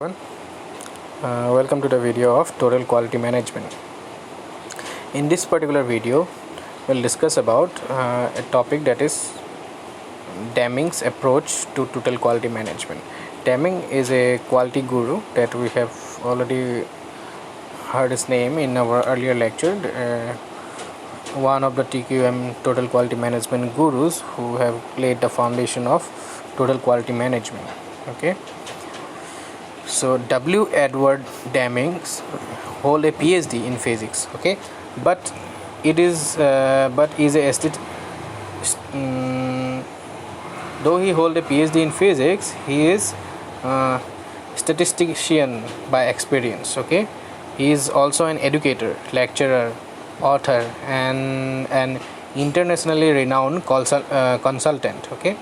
Welcome to the video of total quality management. In this particular video, we'll discuss about a topic that is Deming's approach to total quality management. Deming is a quality guru that we have already heard his name in our earlier lecture. One of the TQM total quality management gurus who have laid the foundation of total quality management. Okay. So W. Edward Deming hold a PhD in physics. Okay, but it is though he hold a PhD in physics, he is statistician by experience. Okay, he is also an educator, lecturer, author, and an internationally renowned consultant. Okay,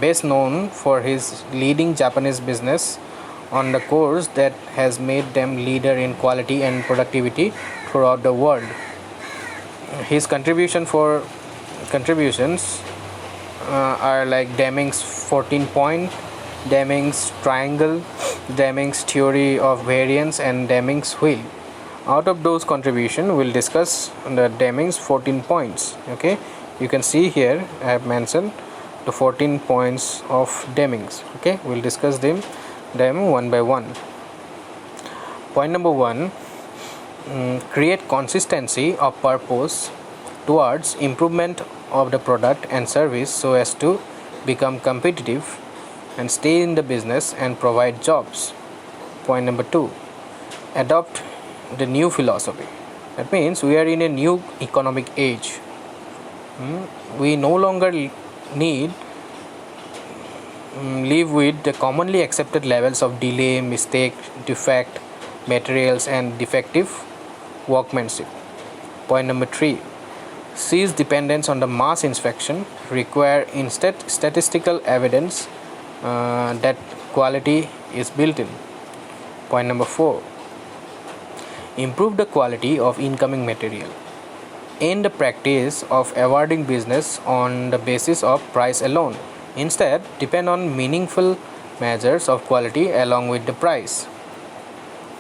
best known for his leading Japanese business on the course that has made them leader in quality and productivity throughout the world. His contributions are like Deming's 14 point, Deming's triangle, Deming's theory of variance, and Deming's wheel. Out of those contributions, we'll discuss the Deming's 14 points. Okay, you can see here I have mentioned the 14 points of Deming's. Okay, we'll discuss them one by one. Point number one, create consistency of purpose towards improvement of the product and service so as to become competitive and stay in the business and provide jobs. Point number two, adopt the new philosophy. That means we are in a new economic age. We no longer need live with the commonly accepted levels of delay, mistake, defect, materials, and defective workmanship. Point number three, cease dependence on the mass inspection, require instead statistical evidence that quality is built in. Point number four, improve the quality of incoming material. End the practice of awarding business on the basis of price alone. Instead, depend on meaningful measures of quality along with the price.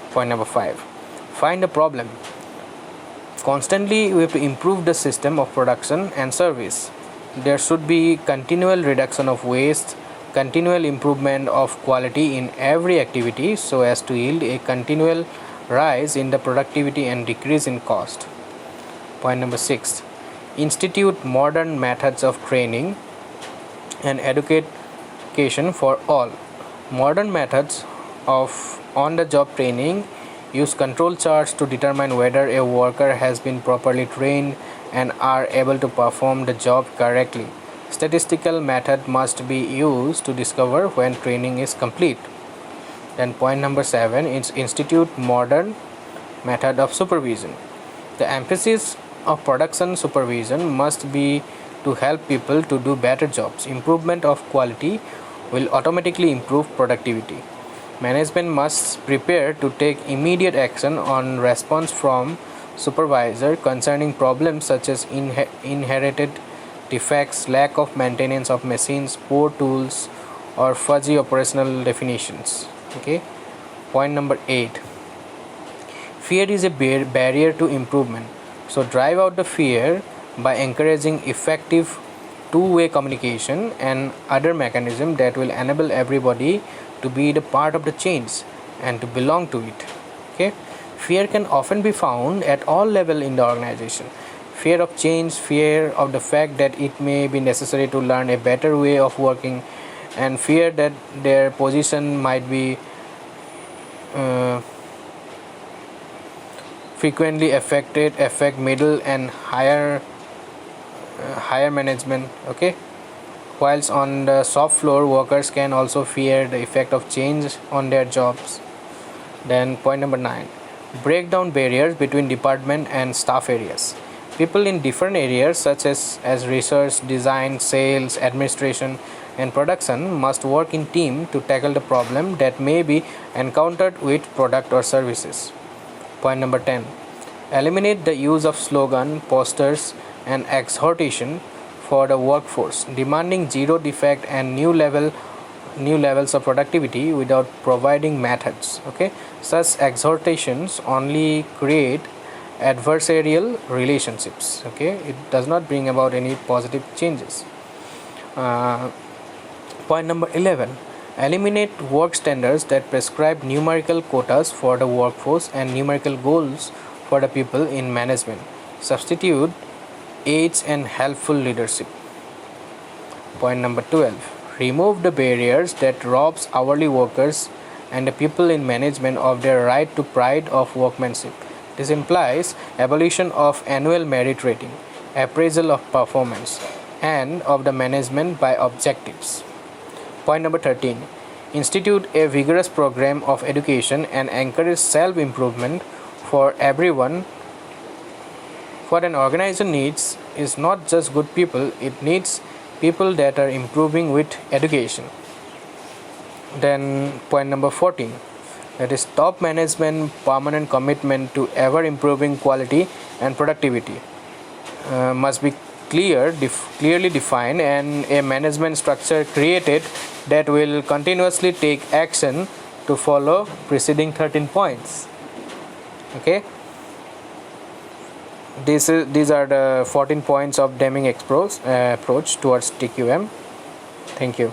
Point number five, find the problem. Constantly, we have to improve the system of production and service. There should be continual reduction of waste, continual improvement of quality in every activity so as to yield a continual rise in the productivity and decrease in cost. Point number six, institute modern methods of training and education for all. Modern methods of on-the-job training use control charts to determine whether a worker has been properly trained and are able to perform the job correctly. Statistical method must be used to discover when training is complete. Then point number seven is institute modern method of supervision. The emphasis of production supervision must be to help people to do better jobs. Improvement of quality will automatically improve productivity. Management must prepare to take immediate action on response from supervisor concerning problems such as inherited defects, lack of maintenance of machines, poor tools, or fuzzy operational definitions. Okay. Point number 8. Fear is a barrier to improvement. So drive out the fear by encouraging effective two-way communication and other mechanisms that will enable everybody to be the part of the change and to belong to it. Okay, fear can often be found at all levels in the organization. Fear of change, fear of the fact that it may be necessary to learn a better way of working, and fear that their position might be frequently affect middle and higher management. Okay, whilst on the shop floor, workers can also fear the effect of change on their jobs. Then point number 9, break down barriers between department and staff areas. People in different areas such as research, design, sales, administration, and production must work in team to tackle the problem that may be encountered with product or services. Point number 10, eliminate the use of slogan, posters, and exhortation for the workforce, demanding zero defect and new level new levels of productivity without providing methods. Okay, such exhortations only create adversarial relationships. Okay, it does not bring about any positive changes. Point number 11, eliminate work standards that prescribe numerical quotas for the workforce and numerical goals for the people in management. Substitute aids and helpful leadership. Point number 12, remove the barriers that robs hourly workers and the people in management of their right to pride of workmanship. This implies abolition of annual merit rating, appraisal of performance, and of the management by objectives. Point number 13, institute a vigorous program of education and encourage self-improvement for everyone. What an organization needs is not just good people, it needs people that are improving with education. Then point number 14, that is top management permanent commitment to ever improving quality and productivity must be clearly defined, and a management structure created that will continuously take action to follow preceding 13 points. Okay, these are the 14 points of Deming approach towards TQM. Thank you.